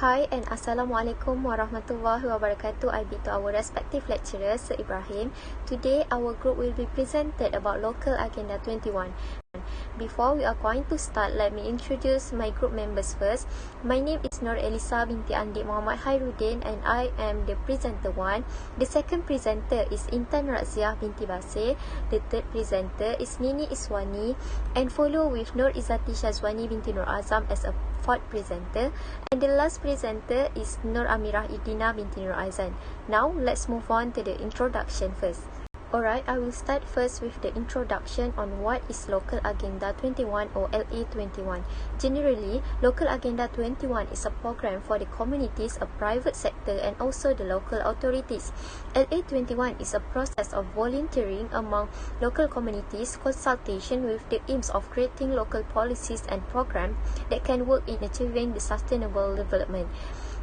Hi and Assalamualaikum warahmatullahi wabarakatuh. I be to our respective lecturers, Sir Ibrahim. Today, our group will be presented about Local Agenda 21. Before we are going to start, let me introduce my group members first. My name is ALLYSA binti Andik Muhammad Hairuddin and I am the presenter 1. The second presenter is INTAN RADHZIAH binti BASIR. The third presenter is NINIE ISWANI and follow with NORRAIZAN SYAZWANI binti AZAM as a fourth presenter. And the last presenter is AMIRAH IRDINA binti NORRAIZAN. Now, let's move on to the introduction first. Alright, I will start first with the introduction on what is Local Agenda 21 or LA21. Generally, Local Agenda 21 is a program for the communities, a private sector and also the local authorities. LA21 is a process of volunteering among local communities, consultation with the aims of creating local policies and programs that can work in achieving the sustainable development.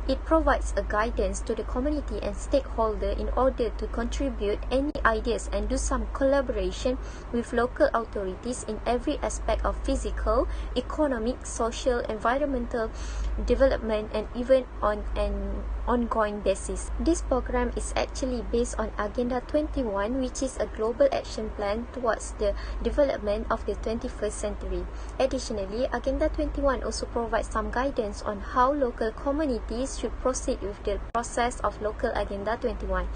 It provides a guidance to the community and stakeholder in order to contribute any ideas and do some collaboration with local authorities in every aspect of physical, economic, social, environmental development and even on an ongoing basis. This program is actually based on Agenda 21, which is a global action plan towards the development of the 21st century. Additionally, Agenda 21 also provides some guidance on how local communities should proceed with the process of Local Agenda 21.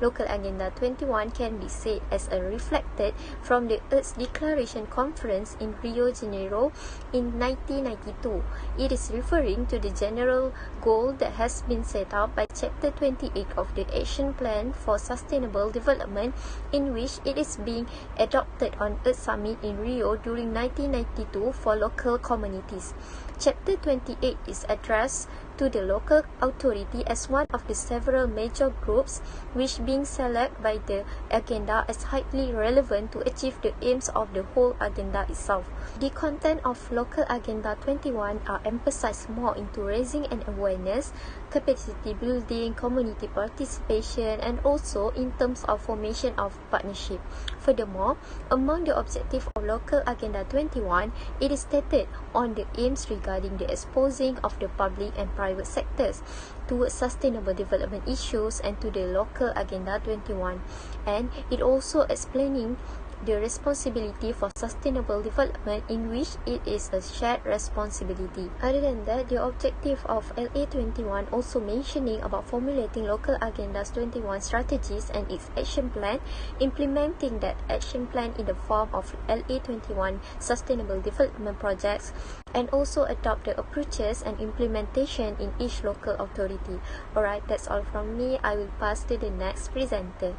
Local Agenda 21 can be said as a reflected from the Earth's Declaration Conference in Rio de Janeiro in 1992. It is referring to the general goal that has been set up by Chapter 28 of the Action Plan for Sustainable Development, in which it is being adopted on Earth Summit in Rio during 1992 for local communities. Chapter 28 is addressed to the local authority as one of the several major groups which being selected by the agenda as highly relevant to achieve the aims of the whole agenda itself. The content of Local Agenda 21 are emphasized more into raising an awareness, capacity building, community participation and also in terms of formation of partnership. Furthermore, among the objectives of Local Agenda 21, it is stated on the aims regarding the exposing of the public and private sectors towards sustainable development issues and to the Local Agenda 21, and it also explaining the responsibility for sustainable development, in which it is a shared responsibility. Other than that, the objective of LA21 also mentioning about formulating Local Agendas 21 strategies and its action plan, implementing that action plan in the form of LA21 sustainable development projects, and also adopt the approaches and implementation in each local authority. Alright, that's all from me. I will pass to the next presenter.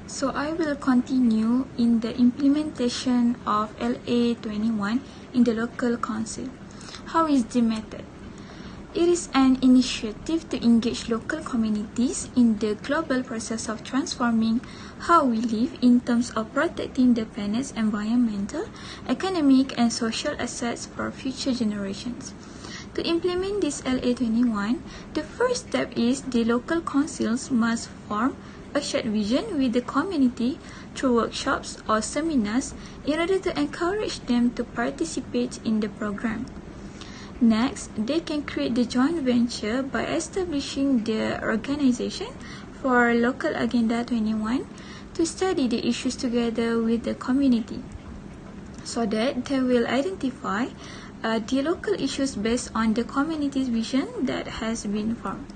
So I will continue in the implementation of LA21 in the local council. How is the method? It is an initiative to engage local communities in the global process of transforming how we live in terms of protecting the planet's environmental, economic and social assets for future generations. To implement this LA21, the first step is the local councils must form a shared vision with the community through workshops or seminars in order to encourage them to participate in the program. Next, they can create the joint venture by establishing the organization for Local Agenda 21 to study the issues together with the community, so that they will identify the local issues based on the community's vision that has been formed.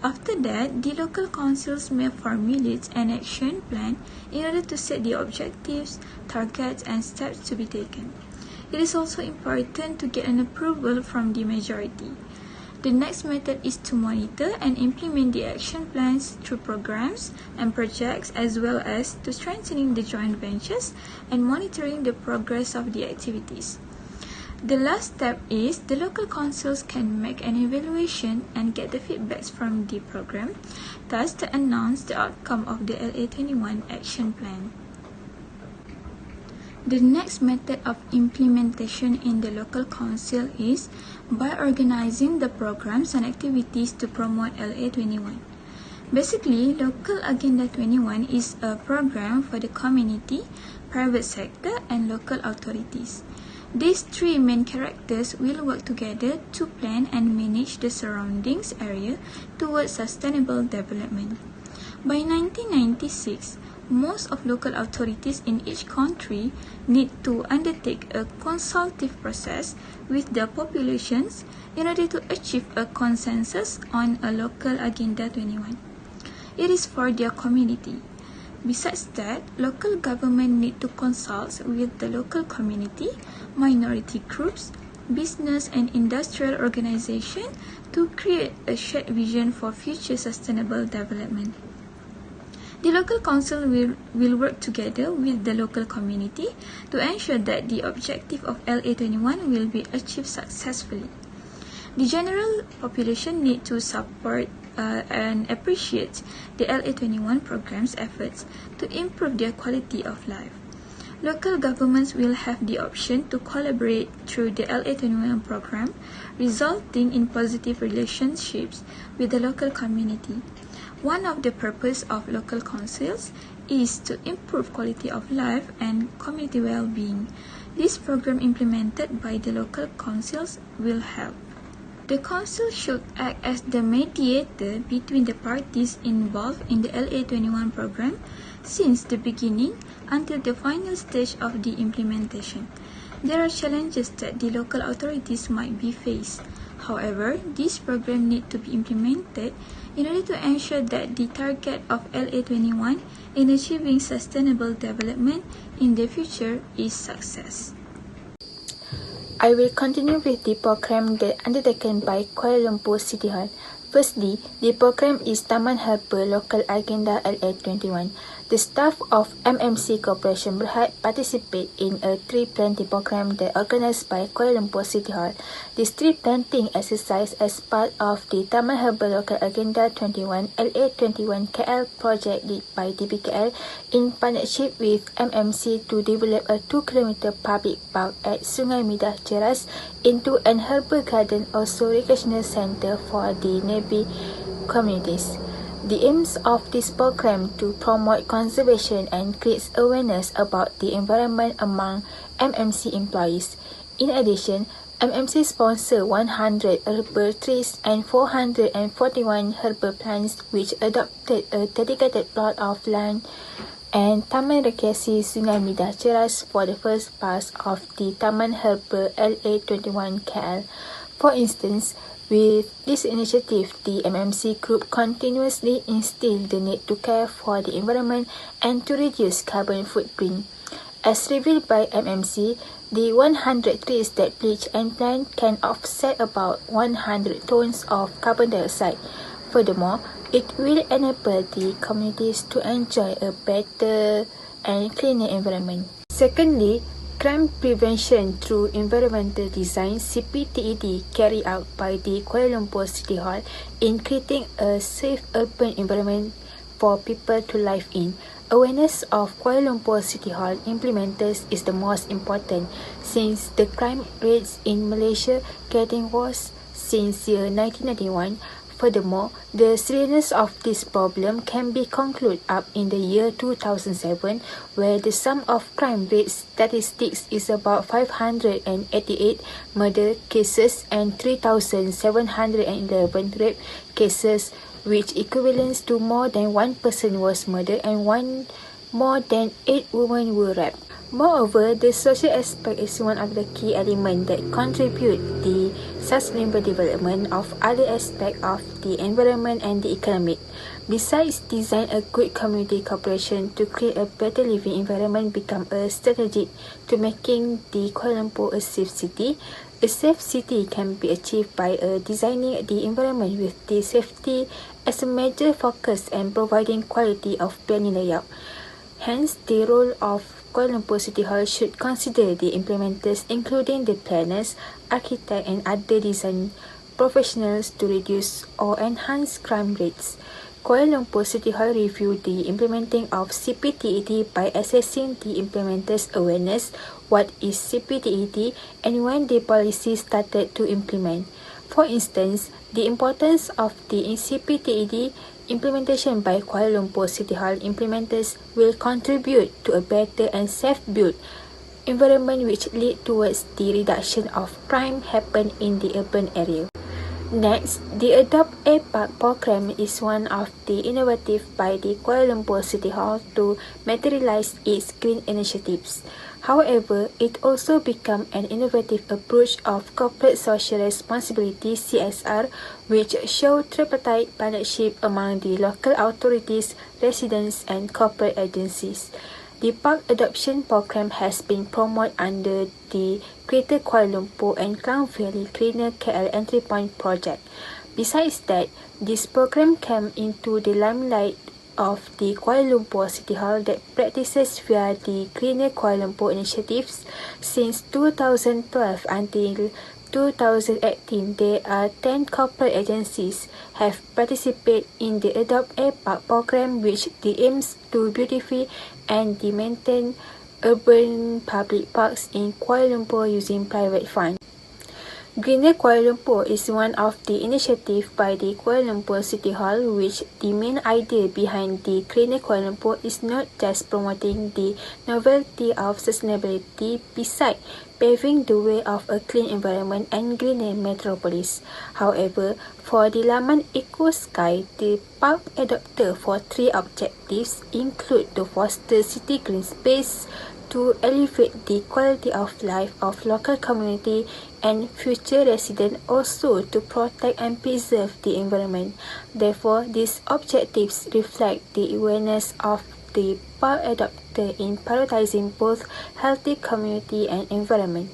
After that, the local councils may formulate an action plan in order to set the objectives, targets, and steps to be taken. It is also important to get an approval from the majority. The next method is to monitor and implement the action plans through programs and projects, as well as to strengthening the joint ventures and monitoring the progress of the activities. The last step is the local councils can make an evaluation and get the feedbacks from the program, thus to announce the outcome of the LA21 action plan. The next method of implementation in the local council is by organizing the programs and activities to promote LA21. Basically, Local Agenda 21 is a program for the community, private sector, and local authorities. These three main characters will work together to plan and manage the surroundings area towards sustainable development. By 1996, most of local authorities in each country need to undertake a consultative process with the populations in order to achieve a consensus on a local Agenda 21. It is for their community. Besides that, local government need to consult with the local community, minority groups, business and industrial organization to create a shared vision for future sustainable development. The local council will work together with the local community to ensure that the objective of LA21 will be achieved successfully. The general population need to support and appreciate the LA21 program's efforts to improve their quality of life. Local governments will have the option to collaborate through the LA21 program, resulting in positive relationships with the local community. One of the purposes of local councils is to improve quality of life and community well-being. This program implemented by the local councils will help. The council should act as the mediator between the parties involved in the LA21 program since the beginning until the final stage of the implementation. There are challenges that the local authorities might be faced. However, this program needs to be implemented in order to ensure that the target of LA21 in achieving sustainable development in the future is success. I will continue with the program that undertaken by Kuala Lumpur City Hall. Firstly, the program is Taman Harbour Local Agenda LA21. The staff of MMC Corporation Berhad participate in a tree planting program that organised by Kuala Lumpur City Hall. This tree planting exercise as part of the Taman Harbour Local Agenda 21 LA21 KL project led by DBKL in partnership with MMC to develop a 2-kilometer public park at Sungai Midah Ceras into an harbour garden, also recreational centre for the neighbouring communities. The aims of this program to promote conservation and create awareness about the environment among MMC employees. In addition, MMC sponsor 100 herbal trees and 441 herbal plants which adopted a dedicated plot of land and Taman Rekreasi Sungai Midah Ceras for the first part of the Taman Harbour LA21 KL. For instance, with this initiative, the MMC Group continuously instilled the need to care for the environment and to reduce carbon footprint. As revealed by MMC, the 100 trees that bleach and plant can offset about 100 tons of carbon dioxide. Furthermore, it will enable the communities to enjoy a better and cleaner environment. Secondly, crime prevention through environmental design (CPTED) carried out by the Kuala Lumpur City Hall in creating a safe urban environment for people to live in. Awareness of Kuala Lumpur City Hall implementers is the most important since the crime rates in Malaysia getting worse since year 1991. Furthermore, the seriousness of this problem can be concluded up in the year 2007, where the sum of crime rate statistics is about 588 murder cases and 3,711 rape cases, which equivalents to more than 1 person was murdered and more than 8 women were raped. Moreover, the social aspect is one of the key elements that contribute the sustainable development of other aspects of the environment and the economic. Besides, design a good community cooperation to create a better living environment become a strategy to making the Kuala Lumpur a safe city. A safe city can be achieved by designing the environment with the safety as a major focus and providing quality of planning layout. Hence, the role of Kuala Lumpur City Hall should consider the implementers including the planners, architects and other design professionals to reduce or enhance crime rates. Kuala Lumpur City Hall reviewed the implementing of CPTED by assessing the implementers' awareness, what is CPTED and when the policy started to implement. For instance, the importance of the CPTED implementation by Kuala Lumpur City Hall implementers will contribute to a better and safe built environment which lead towards the reduction of crime happen in the urban area. Next, the Adopt a Park program is one of the innovative by the Kuala Lumpur City Hall to materialize its green initiatives. However, it also became an innovative approach of corporate social responsibility (CSR), which showed tripartite partnership among the local authorities, residents, and corporate agencies. The park adoption program has been promoted under the Greater Kuala Lumpur and Klang Valley Cleaner KL Entry Point project. Besides that, this program came into the limelight of the Kuala Lumpur City Hall that practices via the Cleaner Kuala Lumpur initiatives. Since 2012 until 2018, there are 10 corporate agencies have participated in the Adopt a Park program, which the aims to beautify and maintain urban public parks in Kuala Lumpur using private funds. Greener Kuala Lumpur is one of the initiatives by the Kuala Lumpur City Hall, which the main idea behind the Greener Kuala Lumpur is not just promoting the novelty of sustainability beside paving the way of a clean environment and greener metropolis. However, for the Laman Eco Sky, the park adopted for 3 objectives include to foster city green space, to elevate the quality of life of local community and future residents, also to protect and preserve the environment. Therefore, these objectives reflect the awareness of the park adopter in prioritizing both healthy community and environment.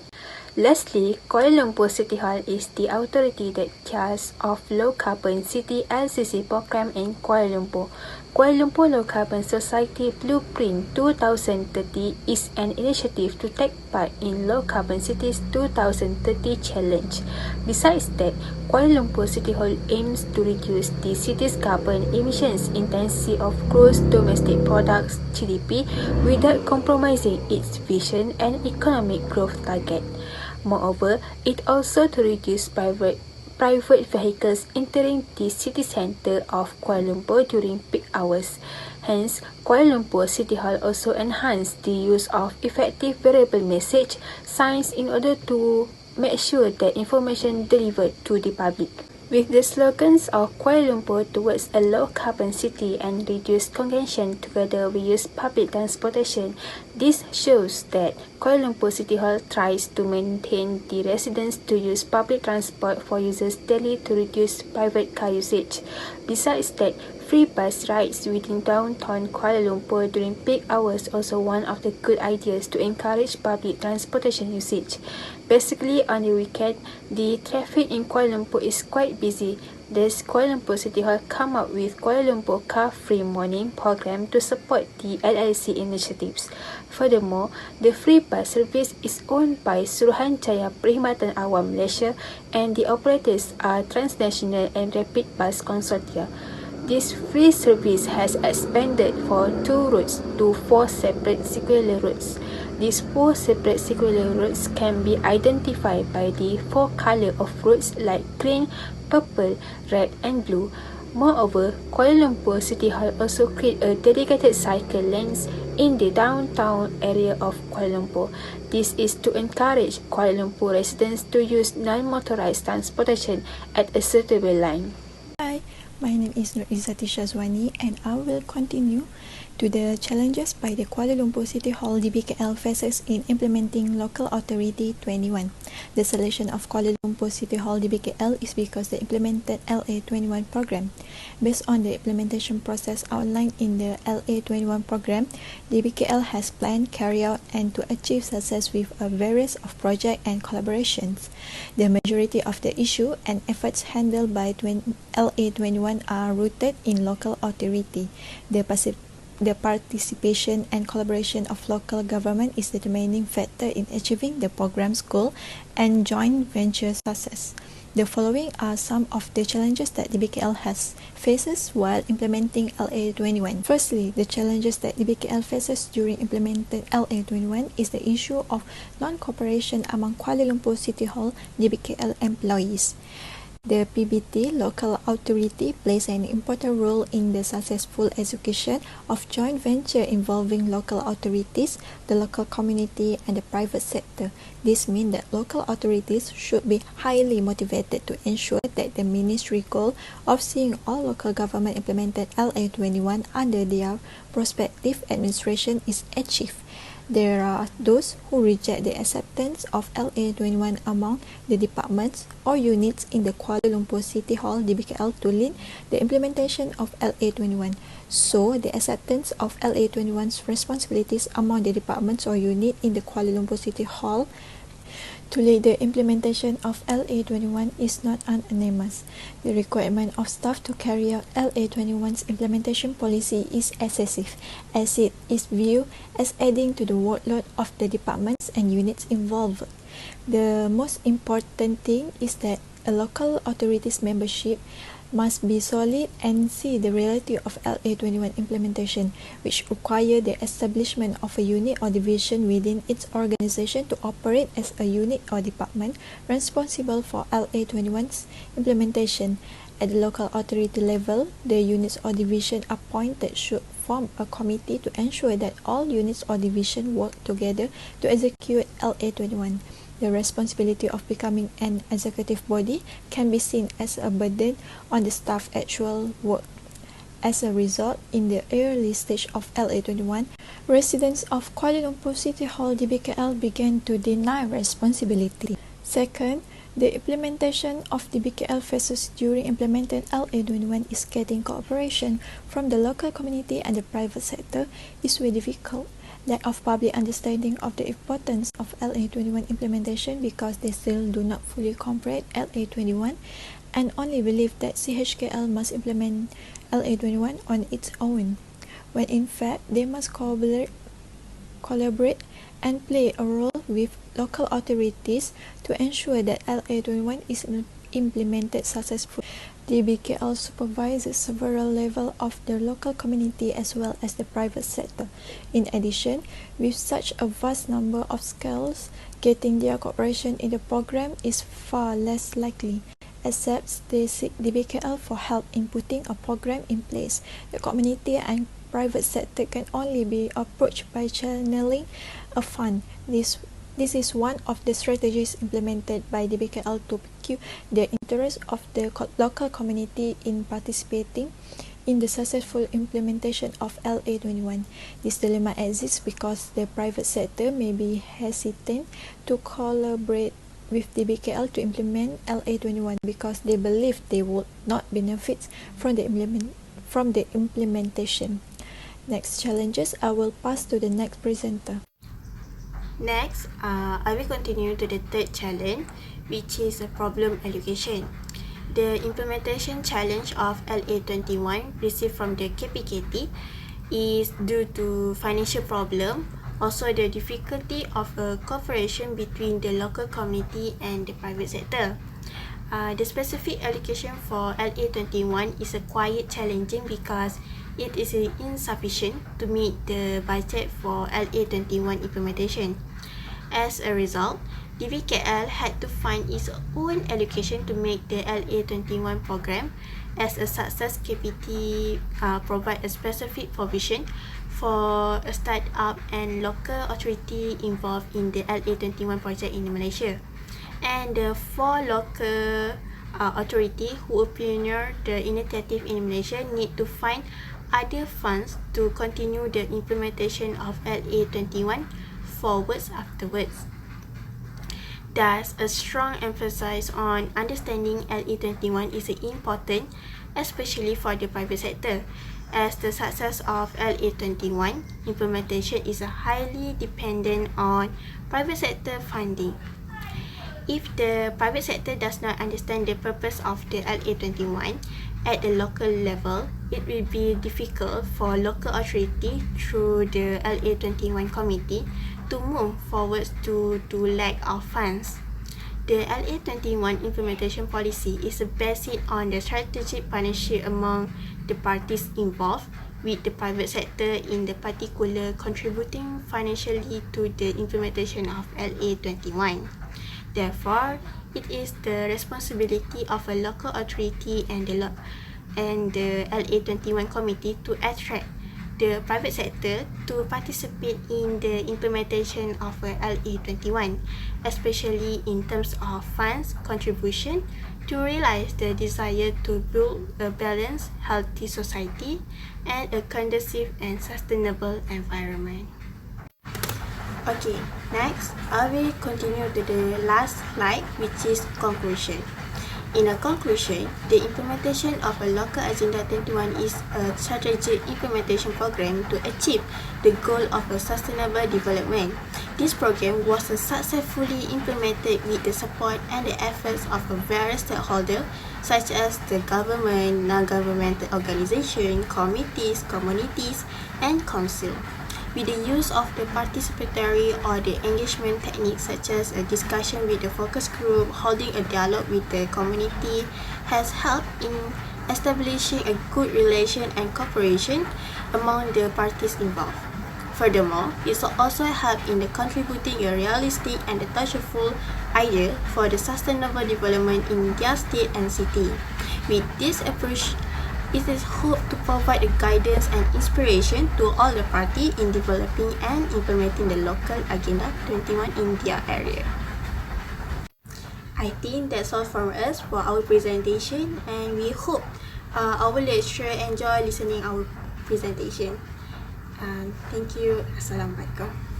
Lastly, Kuala Lumpur City Hall is the authority that cares of Low Carbon City LCC program in Kuala Lumpur. Kuala Lumpur Low Carbon Society Blueprint 2030 is an initiative to take part in Low Carbon Cities 2030 Challenge. Besides that, Kuala Lumpur City Hall aims to reduce the city's carbon emissions intensity of gross domestic products (GDP) without compromising its vision and economic growth target. Moreover, it also to reduce private vehicles entering the city centre of Kuala Lumpur during peak hours. Hence, Kuala Lumpur City Hall also enhanced the use of effective variable message signs in order to make sure that information delivered to the public. With the slogans of Kuala Lumpur towards a low-carbon city and reduce congestion together we use public transportation, this shows that Kuala Lumpur City Hall tries to maintain the residents to use public transport for users daily to reduce private car usage. Besides that, free bus rides within downtown Kuala Lumpur during peak hours also one of the good ideas to encourage public transportation usage. Basically, on the weekend, the traffic in Kuala Lumpur is quite busy. Thus, Kuala Lumpur City Hall come up with Kuala Lumpur Car Free Morning program to support the LLC initiatives. Furthermore, the free bus service is owned by Suruhanjaya Perkhidmatan Awam Malaysia and the operators are Transnational and Rapid Bus Consortia. This free service has expanded for 2 routes to 4 separate circular routes. These 4 separate circular routes can be identified by the 4 color of routes like green, purple, red and blue. Moreover, Kuala Lumpur City Hall also create a dedicated cycle lanes in the downtown area of Kuala Lumpur. This is to encourage Kuala Lumpur residents to use non-motorized transportation at a suitable line. Hi, my name is IZZATI SYAZWANI and I will continue to the challenges by the Kuala Lumpur City Hall DBKL faces in implementing Local Authority 21. The selection of Kuala Lumpur City Hall DBKL is because they implemented LA21 program. Based on the implementation process outlined in the LA21 program, DBKL has planned, carry out and to achieve success with a various of projects and collaborations. The majority of the issue and efforts handled by LA21 are rooted in local authority. The participation and collaboration of local government is the determining factor in achieving the program's goal and joint venture success. The following are some of the challenges that DBKL has faces while implementing LA21. Firstly, the challenges that DBKL faces during implementing LA21 is the issue of non-cooperation among Kuala Lumpur City Hall DBKL employees. The PBT, local authority, plays an important role in the successful execution of joint venture involving local authorities, the local community, and the private sector. This means that local authorities should be highly motivated to ensure that the ministry goal of seeing all local government implemented LA21 under their prospective administration is achieved. There are those who reject the acceptance of LA21 among the departments or units in the Kuala Lumpur City Hall DBKL to lead the implementation of LA21. So, the acceptance of LA21's responsibilities among the departments or unit in the Kuala Lumpur City Hall to lead the implementation of LA21 is not unanimous. The requirement of staff to carry out LA21's implementation policy is excessive, as it is viewed as adding to the workload of the departments and units involved. The most important thing is that a local authority's membership must be solid and see the reality of LA21 implementation, which require the establishment of a unit or division within its organization to operate as a unit or department responsible for LA21's implementation. At the local authority level, the units or division appointed should form a committee to ensure that all units or division work together to execute LA21. The responsibility of becoming an executive body can be seen as a burden on the staff actual work. As a result, in the early stage of LA21, residents of Kuala Lumpur City Hall DBKL began to deny responsibility. Second, the implementation of DBKL phases during implementing LA21 is getting cooperation from the local community and the private sector is very difficult. Lack of public understanding of the importance of LA21 implementation because they still do not fully comprehend LA21 and only believe that CHKL must implement LA21 on its own, when in fact they must collaborate and play a role with local authorities to ensure that LA21 is implemented successfully. DBKL supervises several levels of the local community as well as the private sector. In addition, with such a vast number of scales, getting their cooperation in the program is far less likely. Except they seek DBKL for help in putting a program in place. The community and private sector can only be approached by channeling a fund. This is one of the strategies implemented by DBKL to pique the interest of the local community in participating in the successful implementation of LA21. This dilemma exists because the private sector may be hesitant to collaborate with DBKL to implement LA21 because they believe they would not benefit from the implementation. Next challenges, I will pass to the next presenter. Next, I will continue to the third challenge, which is a problem allocation. The implementation challenge of LA21 received from the KPKT is due to financial problem, also the difficulty of a cooperation between the local community and the private sector. The specific allocation for LA21 is quite challenging because it is insufficient to meet the budget for LA21 implementation. As a result, DBKL had to find its own allocation to make the LA21 program. As a success, KPT provide a specific provision for a start-up and local authority involved in the LA21 project in Malaysia. And the 4 local authority who pioneer the initiative in Malaysia need to find other funds to continue the implementation of LA21 forwards afterwards. Thus, a strong emphasis on understanding LA21 is important, especially for the private sector, as the success of LA21 implementation is highly dependent on private sector funding. If the private sector does not understand the purpose of the LA21 at the local level, it will be difficult for local authority through the LA21 committee to move forward to lack of funds. The LA21 implementation policy is based on the strategic partnership among the parties involved, with the private sector in the particular contributing financially to the implementation of LA21. Therefore, it is the responsibility of a local authority and the LA21 committee to attract the private sector to participate in the implementation of LA21, especially in terms of funds contribution to realize the desire to build a balanced, healthy society and a conducive and sustainable environment. Okay, next, I will continue to the last slide, which is conclusion. In a conclusion, the implementation of a Local Agenda 21 is a strategic implementation program to achieve the goal of a sustainable development. This program was successfully implemented with the support and the efforts of various stakeholders such as the government, non-governmental organizations, committees, communities, and council. With the use of the participatory or the engagement techniques such as a discussion with the focus group, holding a dialogue with the community has helped in establishing a good relation and cooperation among the parties involved. Furthermore, it also helped in the contributing a realistic and a touchable idea for the sustainable development in their state and city. With this approach, it is hoped to provide a guidance and inspiration to all the parties in developing and implementing the Local Agenda 21 in their area. I think that's all from us for our presentation, and we hope our lecturer enjoy listening our presentation. Thank you. Assalamualaikum.